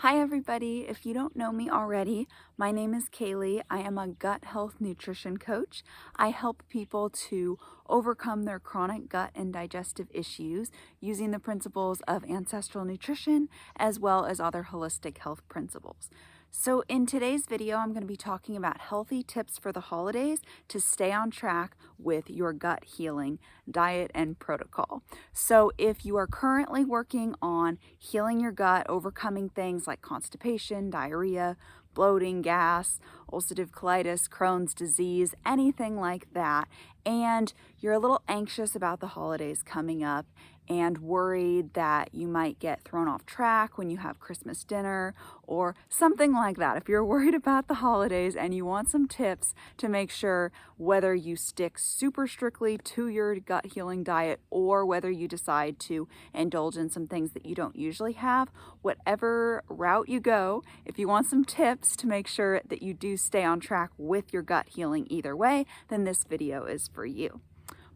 Hi everybody, if you don't know me already, my name is Kaylee. I am a gut health nutrition coach. I help people to overcome their chronic gut and digestive issues using the principles of ancestral nutrition as well as other holistic health principles. So in today's video, I'm going to be talking about healthy tips for the holidays to stay on track with your gut healing diet and protocol. So if you are currently working on healing your gut, overcoming things like constipation, diarrhea, bloating, gas, ulcerative colitis, Crohn's disease, anything like that, and you're a little anxious about the holidays coming up and worried that you might get thrown off track when you have Christmas dinner or something like that. If you're worried about the holidays and you want some tips to make sure whether you stick super strictly to your gut healing diet or whether you decide to indulge in some things that you don't usually have, whatever route you go, if you want some tips to make sure that you do stay on track with your gut healing either way, then this video is for you.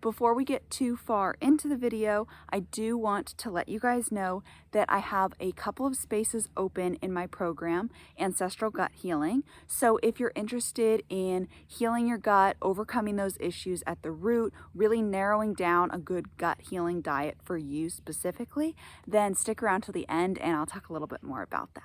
Before we get too far into the video, I do want to let you guys know that I have a couple of spaces open in my program, Ancestral Gut Healing. So if you're interested in healing your gut, overcoming those issues at the root, really narrowing down a good gut healing diet for you specifically, then stick around till the end and I'll talk a little bit more about that.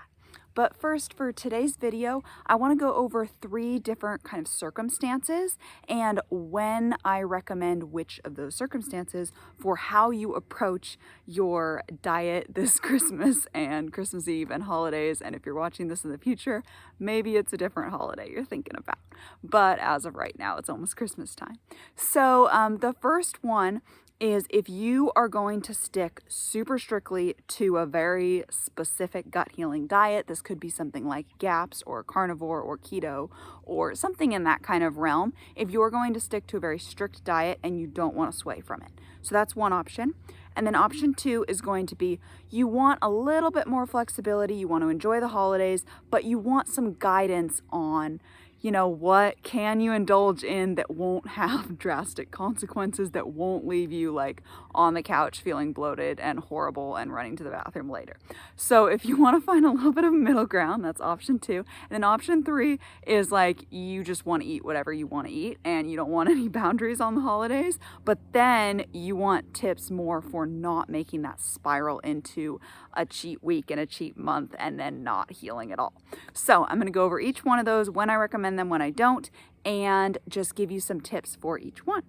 But first, for today's video, I want to go over 3 different kind of circumstances and when I recommend which of those circumstances for how you approach your diet this Christmas and Christmas Eve and holidays. And if you're watching this in the future, maybe it's a different holiday you're thinking about. But as of right now, it's almost Christmas time. So the first one is if you are going to stick super strictly to a very specific gut healing diet. This could be something like GAPS or carnivore or keto or something in that kind of realm. If you're going to stick to a very strict diet and you don't want to sway from it. So that's one option. And then option 2 is going to be you want a little bit more flexibility, you want to enjoy the holidays, but you want some guidance on what can you indulge in that won't have drastic consequences, that won't leave you like on the couch feeling bloated and horrible and running to the bathroom later. So if you want to find a little bit of middle ground, that's option 2. And then option 3 is like you just want to eat whatever you want to eat and you don't want any boundaries on the holidays, but then you want tips more for not making that spiral into a cheat week and a cheat month and then not healing at all. So I'm going to go over each one of those, when I recommend them, when I don't, and just give you some tips for each one.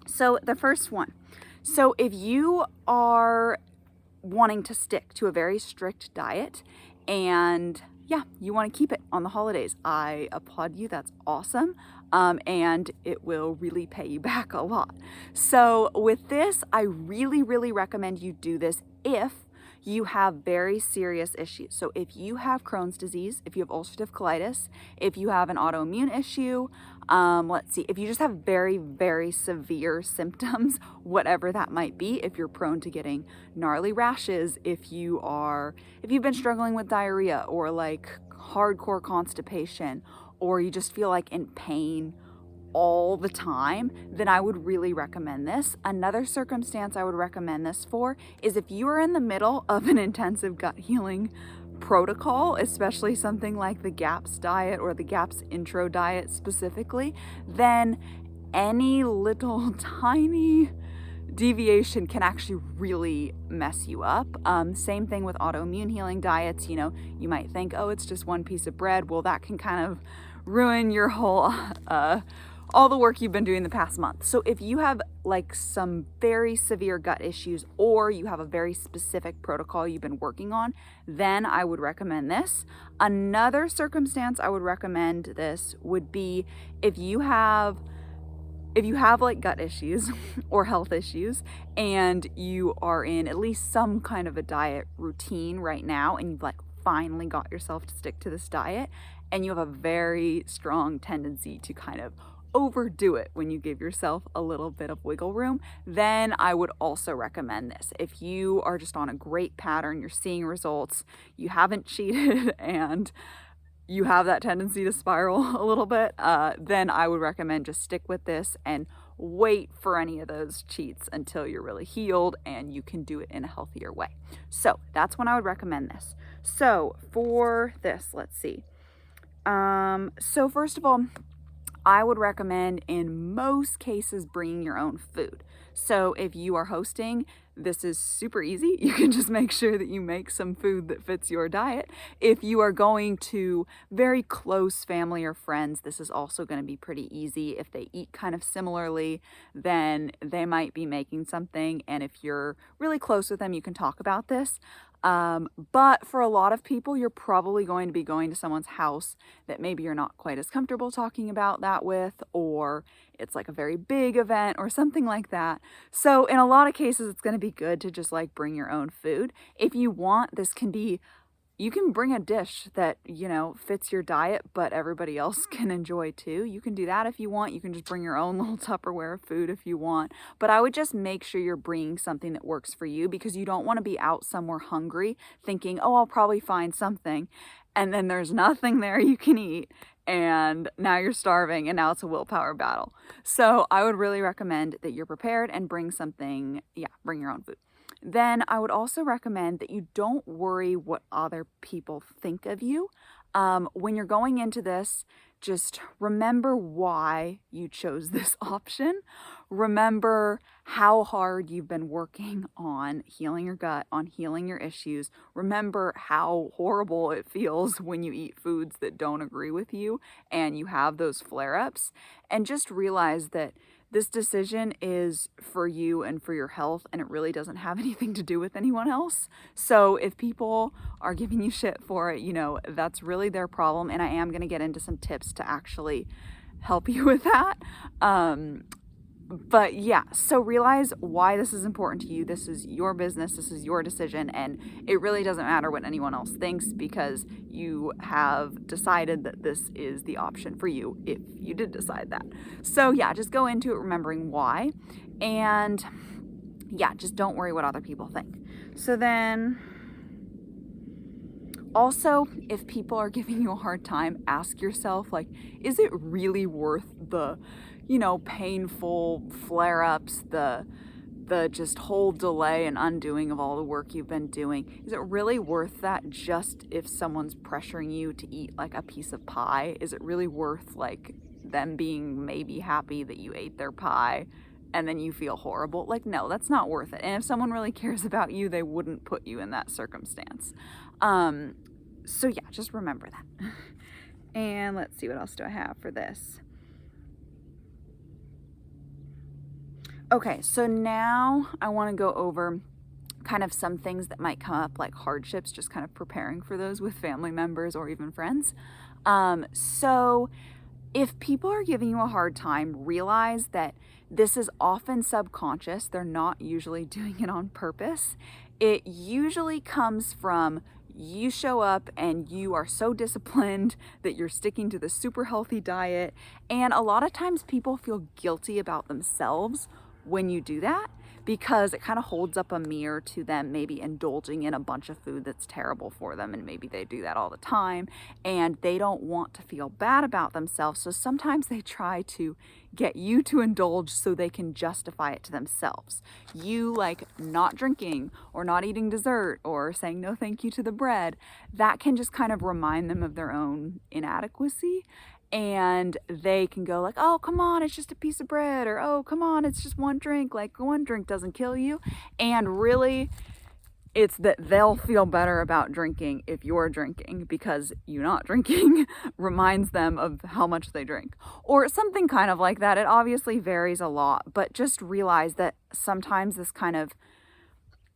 So the first one, so if you are wanting to stick to a very strict diet and you want to keep it on the holidays, I applaud you. That's awesome. And it will really pay you back a lot. So with this, I really recommend you do this if you have very serious issues. So if you have Crohn's disease, if you have ulcerative colitis, if you have an autoimmune issue, if you just have very severe symptoms, whatever that might be, if you're prone to getting gnarly rashes, if you've been struggling with diarrhea or like hardcore constipation, or you just feel like in pain all the time, then I would really recommend this. Another circumstance I would recommend this for is if you are in the middle of an intensive gut healing protocol, especially something like the GAPS diet or the GAPS intro diet specifically, then any little tiny deviation can actually really mess you up. Same thing with autoimmune healing diets. You might think, oh, it's just one piece of bread. Well, that can kind of ruin your whole all the work you've been doing the past month. So if you have like some very severe gut issues or you have a very specific protocol you've been working on, then I would recommend this. Another circumstance I would recommend this would be if you have like gut issues or health issues and you are in at least some kind of a diet routine right now and you've like finally got yourself to stick to this diet and you have a very strong tendency to kind of overdo it when you give yourself a little bit of wiggle room, then I would also recommend this. If you are just on a great pattern, you're seeing results, you haven't cheated, and you have that tendency to spiral a little bit, then I would recommend just stick with this and wait for any of those cheats until you're really healed and you can do it in a healthier way. So that's when I would recommend this. So for this, let's see. So first of all, I would recommend in most cases bringing your own food. So if you are hosting, this is super easy. You can just make sure that you make some food that fits your diet. If you are going to very close family or friends, this is also going to be pretty easy. If they eat kind of similarly, then they might be making something. And if you're really close with them, you can talk about this. But for a lot of people, you're probably going to be going to someone's house that maybe you're not quite as comfortable talking about that with, or it's like a very big event or something like that. So in a lot of cases, it's going to be good to just like bring your own food. If you want, this can be, you can bring a dish that, you know, fits your diet, but everybody else can enjoy too. You can do that if you want. You can just bring your own little Tupperware of food if you want. But I would just make sure you're bringing something that works for you, because you don't want to be out somewhere hungry thinking, oh, I'll probably find something. And then there's nothing there you can eat. And now you're starving, and now it's a willpower battle. So I would really recommend that you're prepared and bring something, bring your own food. Then I would also recommend that you don't worry what other people think of you. When you're going into this, just remember why you chose this option. Remember how hard you've been working on healing your gut, on healing your issues. Remember how horrible it feels when you eat foods that don't agree with you and you have those flare-ups. And just realize that this decision is for you and for your health, and it really doesn't have anything to do with anyone else. So if people are giving you shit for it, you know, that's really their problem. And I am going to get into some tips to actually help you with that. But yeah, so realize why this is important to you. This is your business. This is your decision. And it really doesn't matter what anyone else thinks, because you have decided that this is the option for you if you did decide that. So yeah, just go into it remembering why. And yeah, just don't worry what other people think. So then also, if people are giving you a hard time, ask yourself, like, is it really worth the, you know, painful flare-ups, the just whole delay and undoing of all the work you've been doing? Is it really worth that just if someone's pressuring you to eat like a piece of pie? Is it really worth like them being maybe happy that you ate their pie and then you feel horrible? Like, no, that's not worth it. And if someone really cares about you, they wouldn't put you in that circumstance. So yeah, just remember that. And let's see, what else do I have for this? Okay, so now I want to go over kind of some things that might come up, like hardships, just kind of preparing for those with family members or even friends. So if people are giving you a hard time, realize that this is often subconscious. They're not usually doing it on purpose. It usually comes from you show up and you are so disciplined that you're sticking to the super healthy diet. And a lot of times people feel guilty about themselves when you do that, because it kind of holds up a mirror to them maybe indulging in a bunch of food that's terrible for them, and maybe they do that all the time and they don't want to feel bad about themselves. So sometimes they try to get you to indulge so they can justify it to themselves. You like not drinking or not eating dessert or saying no thank you to the bread, that can just kind of remind them of their own inadequacy. And they can go like, oh, come on, it's just a piece of bread, or oh, come on, it's just one drink. Like, one drink doesn't kill you. And really, it's that they'll feel better about drinking if you're drinking, because you not drinking reminds them of how much they drink, or something kind of like that. It obviously varies a lot, but just realize that sometimes this kind of,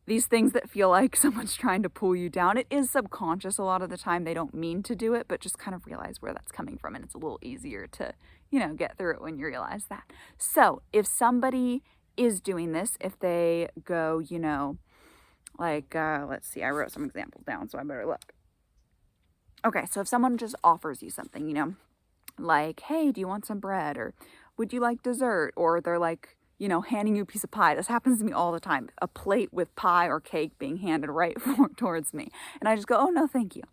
these things that feel like someone's trying to pull you down, it is subconscious a lot of the time. They don't mean to do it, but just kind of realize where that's coming from. And it's a little easier to, you know, get through it when you realize that. So if somebody is doing this, if they go, you know, like, let's see, I wrote some examples down, so I better look. Okay, so if someone just offers you something, you know, like, hey, do you want some bread? Or would you like dessert? Or they're like, handing you a piece of pie. This happens to me all the time. A plate with pie or cake being handed right towards me. And I just go, oh, no, thank you.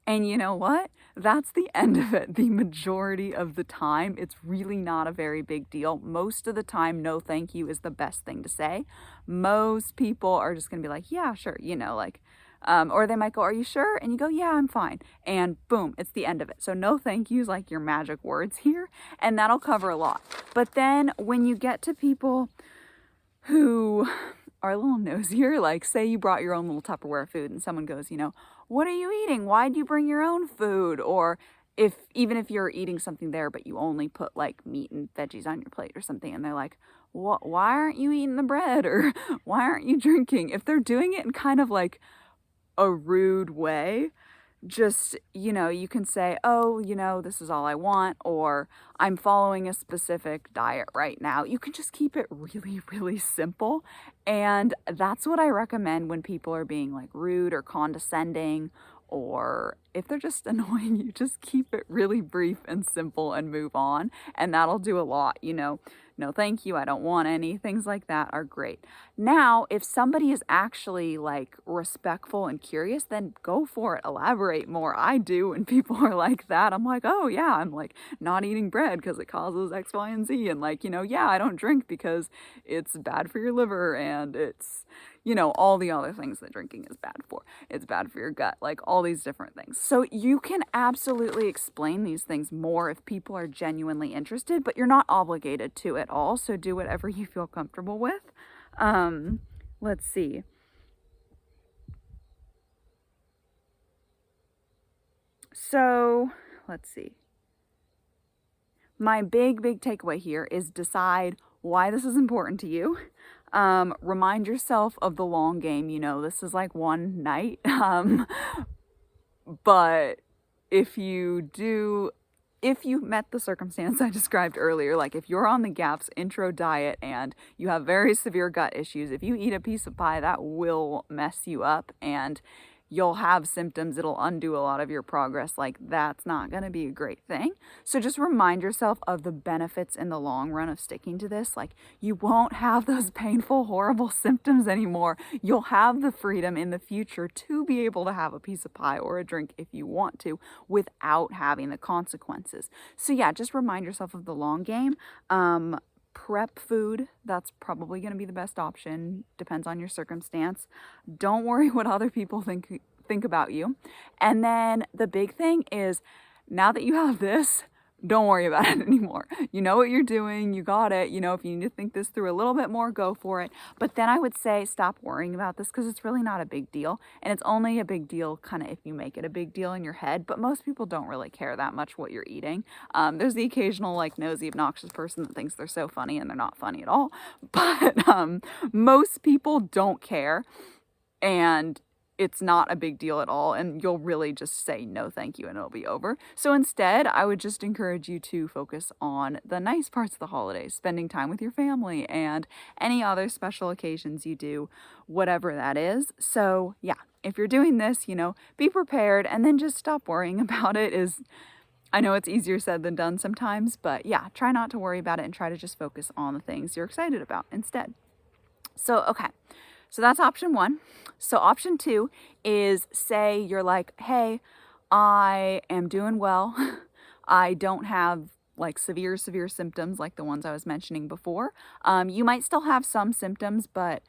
And you know what? That's the end of it. The majority of the time, it's really not a very big deal. Most of the time, no thank you is the best thing to say. Most people are just going to be like, yeah, sure, or they might go, are you sure? And you go, yeah, I'm fine. And boom, it's the end of it. So no thank yous, like your magic words here, and that'll cover a lot. But then when you get to people who are a little nosier, like say you brought your own little Tupperware food and someone goes, what are you eating? Why'd you bring your own food? Or even if you're eating something there, but you only put like meat and veggies on your plate or something, and they're like, why aren't you eating the bread? Or why aren't you drinking? If they're doing it in kind of like a rude way, just, you can say, oh, this is all I want, or I'm following a specific diet right now. You can just keep it really, really simple. And that's what I recommend when people are being like rude or condescending, or if they're just annoying you, just keep it really brief and simple and move on. And that'll do a lot, no thank you, I don't want any, things like that are great. Now, if somebody is actually like respectful and curious, then go for it, elaborate more. I do when people are like that. I'm like, oh yeah, I'm like not eating bread because it causes X, Y, and Z. And like, yeah, I don't drink because it's bad for your liver and it's, all the other things that drinking is bad for. It's bad for your gut, like all these different things. So you can absolutely explain these things more if people are genuinely interested, but you're not obligated to at all. So do whatever you feel comfortable with. Let's see. So let's see. My big takeaway here is decide why this is important to you. Remind yourself of the long game. This is like one night. But if you met the circumstance I described earlier, like if you're on the GAPS intro diet and you have very severe gut issues, if you eat a piece of pie, that will mess you up and you'll have symptoms. It'll undo a lot of your progress. Like that's not going to be a great thing. So just remind yourself of the benefits in the long run of sticking to this. Like you won't have those painful, horrible symptoms anymore. You'll have the freedom in the future to be able to have a piece of pie or a drink if you want to without having the consequences. So yeah, just remind yourself of the long game. Prep food, that's probably going to be the best option. Depends on your circumstance. Don't worry what other people think about you. And then the big thing is, now that you have this, don't worry about it anymore. You know what you're doing. You got it. If you need to think this through a little bit more, go for it. But then I would say stop worrying about this because it's really not a big deal. And it's only a big deal kind of if you make it a big deal in your head. But most people don't really care that much what you're eating. There's the occasional like nosy, obnoxious person that thinks they're so funny and they're not funny at all. But most people don't care. And it's not a big deal at all, and you'll really just say no thank you and it'll be over. So instead, I would just encourage you to focus on the nice parts of the holidays, spending time with your family and any other special occasions you do, whatever that is. So yeah, if you're doing this, be prepared and then just stop worrying about it. I know it's easier said than done sometimes, but yeah, try not to worry about it and try to just focus on the things you're excited about instead. So, okay. So that's option one. So option two is say you're like, hey, I am doing well. I don't have like severe symptoms like the ones I was mentioning before. You might still have some symptoms, but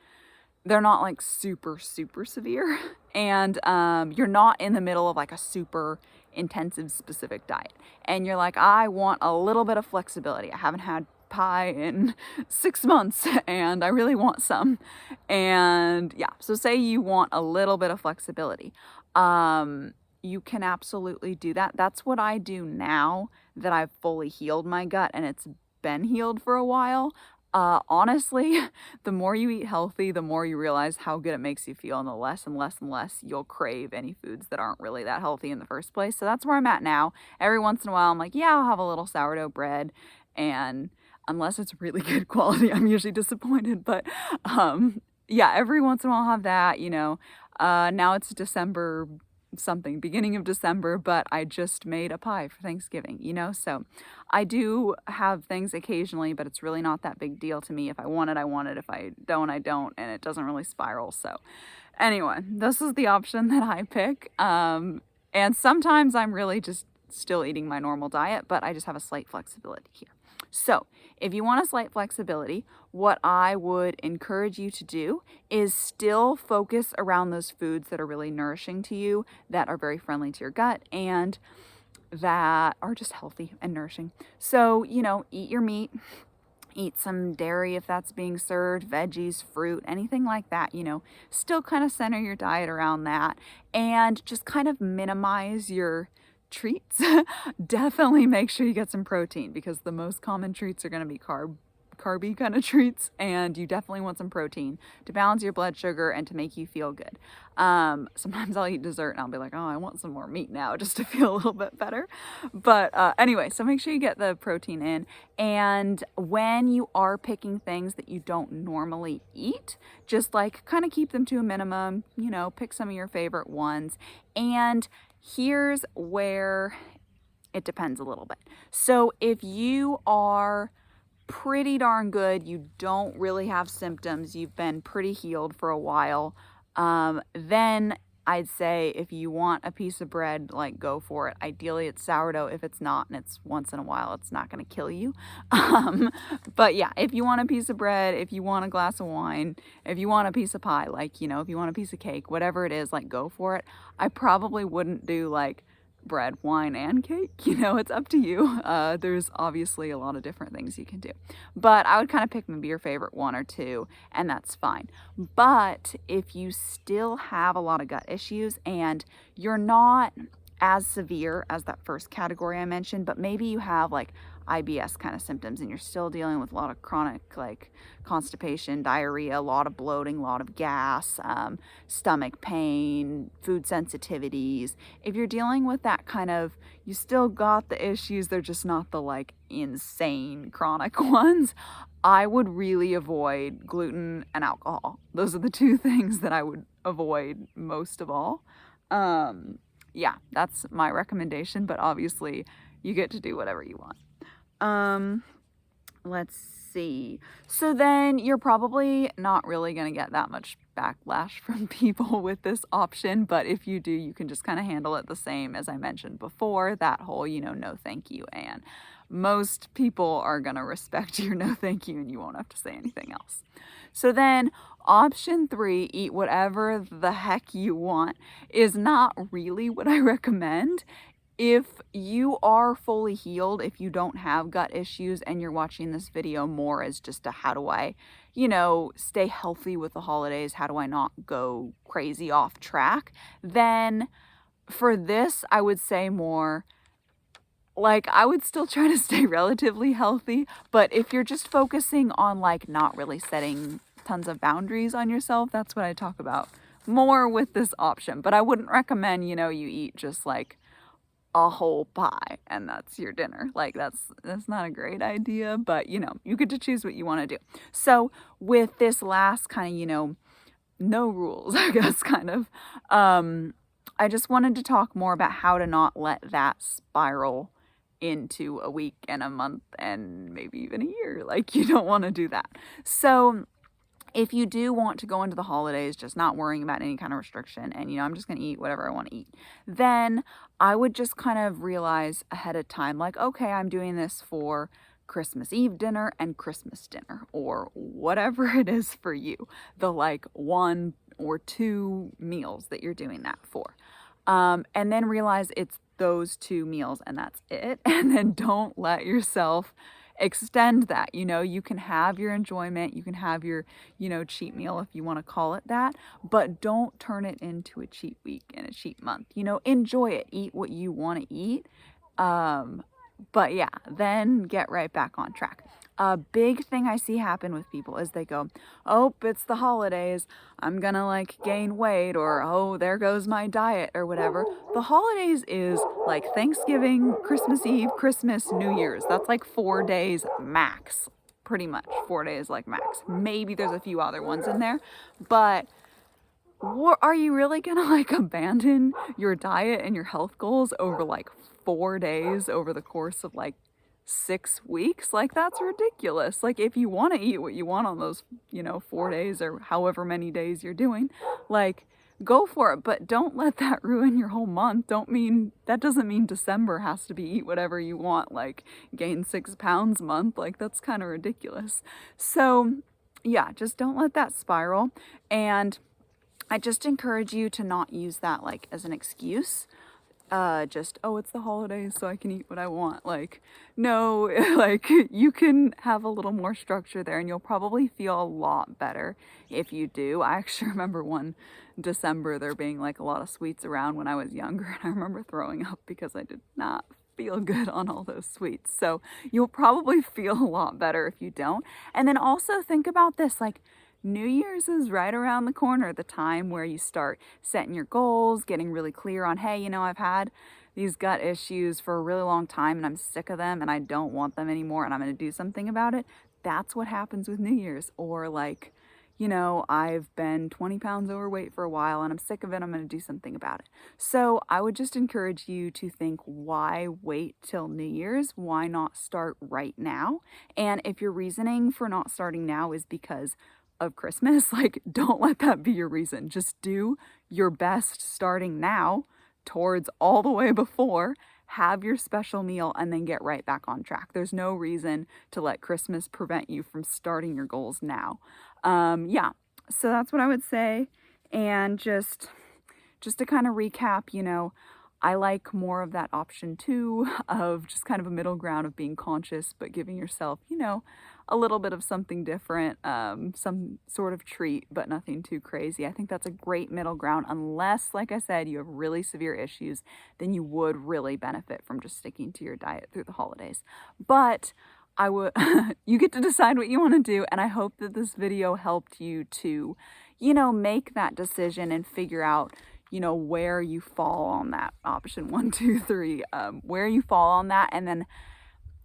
they're not like super severe. And you're not in the middle of like a super intensive specific diet. And you're like, I want a little bit of flexibility. I haven't had pie in 6 months and I really want some. And yeah, so say you want a little bit of flexibility. You can absolutely do that. That's what I do now that I've fully healed my gut and it's been healed for a while. Honestly, the more you eat healthy, the more you realize how good it makes you feel, and the less and less and less you'll crave any foods that aren't really that healthy in the first place. So that's where I'm at now. Every once in a while, I'm like, yeah, I'll have a little sourdough bread, and unless it's really good quality, I'm usually disappointed. But yeah, every once in a while I'll have that, Now it's December something, beginning of December, but I just made a pie for Thanksgiving, you know? So I do have things occasionally, but it's really not that big deal to me. If I want it, I want it. If I don't, I don't, and it doesn't really spiral. So anyway, this is the option that I pick. And sometimes I'm really just still eating my normal diet, but I just have a slight flexibility here. So if you want a slight flexibility, what I would encourage you to do is still focus around those foods that are really nourishing to you, that are very friendly to your gut, and that are just healthy and nourishing. So, you know, eat your meat, eat some dairy if that's being served, veggies, fruit, anything like that, you know, still kind of center your diet around that, and just kind of minimize your treats. Definitely make sure you get some protein, because the most common treats are going to be carby kind of treats, and you definitely want some protein to balance your blood sugar and to make you feel good. Sometimes I'll eat dessert and I'll be like, oh, I want some more meat now just to feel a little bit better. But anyway, so make sure you get the protein in. And when you are picking things that you don't normally eat, just like kind of keep them to a minimum, you know, pick some of your favorite ones. And here's where it depends a little bit. So if you are pretty darn good, you don't really have symptoms, you've been pretty healed for a while, then I'd say if you want a piece of bread, like, go for it. Ideally it's sourdough. If it's not and it's once in a while, it's not going to kill you. But yeah, if you want a piece of bread, if you want a glass of wine, if you want a piece of pie, like, you know, if you want a piece of cake, whatever it is, like, go for it. I probably wouldn't do like bread, wine, and cake. You know, it's up to you. There's obviously a lot of different things you can do, but I would kind of pick maybe your favorite one or two, and that's fine. But if you still have a lot of gut issues and you're not as severe as that first category I mentioned, but maybe you have like IBS kind of symptoms and you're still dealing with a lot of chronic, like, constipation, diarrhea, a lot of bloating, a lot of gas, stomach pain, food sensitivities. If you're dealing with that kind of, you still got the issues, they're just not the like insane chronic ones, I would really avoid gluten and alcohol. Those are the two things that I would avoid most of all. Yeah, that's my recommendation, but obviously you get to do whatever you want. Let's see. So then you're probably not really going to get that much backlash from people with this option, but if you do, you can just kind of handle it the same as I mentioned before, that whole, you know, no thank you, and most people are going to respect your no thank you and you won't have to say anything else. So then option 3, eat whatever the heck you want, is not really what I recommend. If you are fully healed, if you don't have gut issues and you're watching this video more as just a how do I, you know, stay healthy with the holidays, how do I not go crazy off track, then for this I would say more like, I would still try to stay relatively healthy, but if you're just focusing on like not really setting tons of boundaries on yourself, that's what I talk about more with this option. But I wouldn't recommend, you know, you eat just like a whole pie and that's your dinner. Like, that's not a great idea, but you know, you get to choose what you want to do. So with this last kind of, you know, no rules, I guess, kind of, I just wanted to talk more about how to not let that spiral into a week and a month and maybe even a year. Like, you don't want to do that. So if you do want to go into the holidays just not worrying about any kind of restriction and, you know, I'm just going to eat whatever I want to eat, then I would just kind of realize ahead of time, like, okay, I'm doing this for Christmas Eve dinner and Christmas dinner, or whatever it is for you, the like 1 or 2 meals that you're doing that for. And then realize it's those 2 meals and that's it. And then don't let yourself extend that. You know, you can have your enjoyment, you can have your, you know, cheat meal if you want to call it that, but don't turn it into a cheat week and a cheat month. You know, enjoy it, eat what you want to eat. But yeah, then get right back on track. A big thing I see happen with people is they go, oh, it's the holidays, I'm gonna like gain weight, or oh, there goes my diet, or whatever. The holidays is like Thanksgiving, Christmas Eve, Christmas, New Year's. That's like 4 days max, pretty much 4 days like max. Maybe there's a few other ones in there, but Are you really gonna like abandon your diet and your health goals over like 4 days over the course of like 6 weeks? Like, that's ridiculous. Like, if you want to eat what you want on those, 4 days or however many days you're doing, like, go for it. But don't let that ruin your whole month. That doesn't mean December has to be eat whatever you want, like gain 6 pounds month. Like, that's kind of ridiculous. So, yeah, just don't let that spiral. And I just encourage you to not use that like as an excuse. Oh, it's the holidays, so I can eat what I want. Like, no, like you can have a little more structure there and you'll probably feel a lot better if you do. I actually remember one December there being like a lot of sweets around when I was younger, and I remember throwing up because I did not feel good on all those sweets. So you'll probably feel a lot better if you don't. And then also think about this, like, New Year's is right around the corner, the time where you start setting your goals, getting really clear on, hey, I've had these gut issues for a really long time and I'm sick of them and I don't want them anymore and I'm going to do something about it. That's what happens with New Year's. Or like, I've been 20 pounds overweight for a while and I'm sick of it. I'm going to do something about it. So I would just encourage you to think, why wait till New Year's? Why not start right now? And if your reasoning for not starting now is because of Christmas, like, don't let that be your reason. Just do your best starting now towards all the way before, have your special meal, and then get right back on track. There's no reason to let Christmas prevent you from starting your goals now. Yeah, so that's what I would say. And just to kind of recap, I like more of that option too, of just kind of a middle ground of being conscious, but giving yourself, a little bit of something different, some sort of treat, but nothing too crazy. I think that's a great middle ground, unless, like I said, you have really severe issues, then you would really benefit from just sticking to your diet through the holidays. But I would, you get to decide what you want to do, and I hope that this video helped you to, make that decision and figure out, where you fall on that option 1, 2, 3, where you fall on that. And then,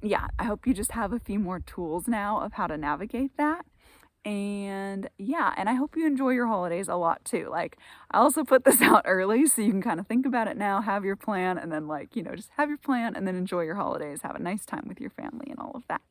yeah, I hope you just have a few more tools now of how to navigate that. And yeah, and I hope you enjoy your holidays a lot too. Like, I also put this out early so you can kind of think about it now, have your plan, and then just have your plan and then enjoy your holidays, have a nice time with your family and all of that.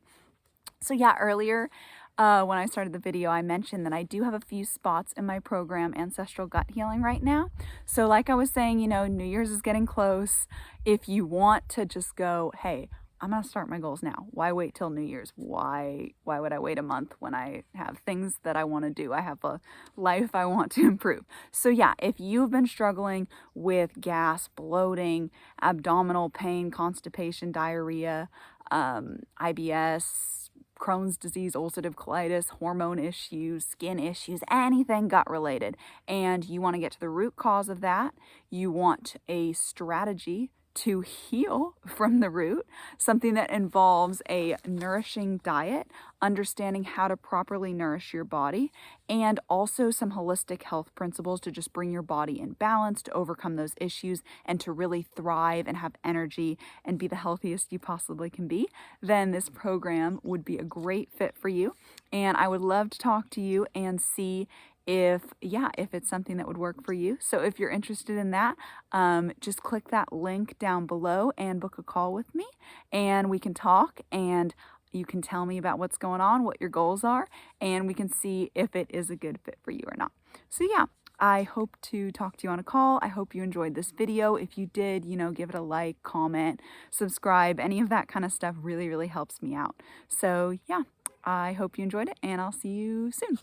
So yeah, earlier when I started the video, I mentioned that I do have a few spots in my program, Ancestral Gut Healing, right now. So like I was saying, New Year's is getting close. If you want to just go, hey, I'm going to start my goals now. Why wait till New Year's? Why would I wait a month when I have things that I want to do? I have a life I want to improve. So yeah, if you've been struggling with gas, bloating, abdominal pain, constipation, diarrhea, IBS, Crohn's disease, ulcerative colitis, hormone issues, skin issues, anything gut related, and you want to get to the root cause of that, you want a strategy to heal from the root, something that involves a nourishing diet, understanding how to properly nourish your body, and also some holistic health principles to just bring your body in balance, to overcome those issues, and to really thrive and have energy and be the healthiest you possibly can be, then this program would be a great fit for you. And I would love to talk to you and see if it's something that would work for you. So if you're interested in that, just click that link down below and book a call with me, and we can talk, and you can tell me about what's going on, what your goals are, and we can see if it is a good fit for you or not. So yeah, I hope to talk to you on a call. I hope you enjoyed this video. If you did, give it a like, comment, subscribe, any of that kind of stuff really, really helps me out. So yeah, I hope you enjoyed it, and I'll see you soon.